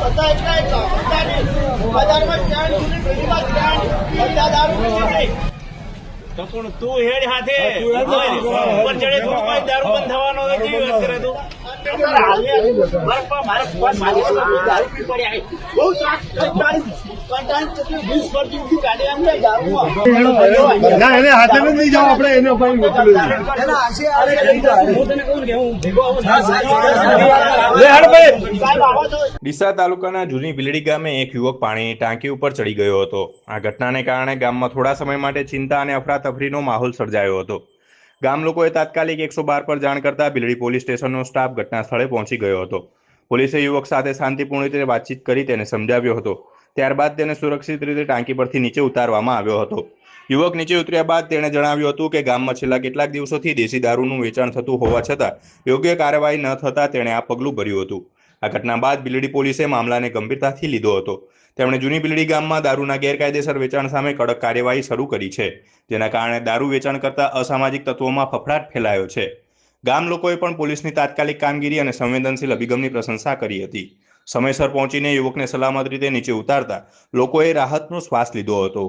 બધા એટલા બજારમાં સ્ટેન્ડ સુધી પેલીમાં સ્ટેન્ડ બધા દારૂ પીધી નહીં. તો પણ તું હેડ હાથે ઉપર ચડે તો કોઈ દારૂ બંધ થવાનો નથી. વાત કરે તું દારૂ પી પડ્યા બહુ 20 વર્ષથી ગાડી આમ દારૂમાં ના એને હાથે નથી જાવ આપણે એને ભાઈ મોકલી હું તને કહું કે હું ભેગો આવું ડીસા તાલુકાના જૂની ભીલડી ગામે એક યુવક પાણીની ટાંકી ઉપર ચડી ગયો હતો. આ ઘટનાને કારણે ગામમાં થોડા સમય માટે ચિંતા અને અફરાતફરીનો માહોલ સર્જાયો હતો. ગામ લોકોએ તાત્કાલિક 112 પર જાણ કરતા ભીલડી પોલીસ સ્ટેશનનો સ્ટાફ ઘટના સ્થળે પહોંચી ગયો હતો. પોલીસે યુવક સાથે શાંતિપૂર્ણ રીતે વાતચીત કરી તેને સમજાવ્યો હતો. ત્યારબાદ તેને સુરક્ષિત રીતે ટાંકી પરથી નીચે ઉતારવામાં આવ્યો હતો. યુવક નીચે ઉતર્યા બાદ તેણે જણાવ્યું હતું કે ગામમાં છેલ્લા કેટલાક દિવસોથી દેશી દારૂનું વેચાણ થતું હોવા છતાં યોગ્ય કાર્યવાહી ન થતાં તેણે આ પગલું ભર્યું હતું. આ ઘટના બાદ ભીલડી પોલીસે મામલાને ગંભીરતાથી લીધો હતો. તેમણે જૂની ભીલડી ગામમાં દારૂના ગેરકાયદેસર વેચાણ સામે કડક કાર્યવાહી શરૂ કરી છે, જેના કારણે દારૂ વેચાણ કરતા અસામાજિક તત્વોમાં ફફડાટ ફેલાયો છે. ગામ લોકોએ પણ પોલીસની તાત્કાલિક કામગીરી અને સંવેદનશીલ અભિગમની પ્રશંસા કરી હતી. સમયસર પહોંચીને યુવકને સલામત રીતે નીચે ઉતારતા લોકોએ રાહતનો શ્વાસ લીધો હતો.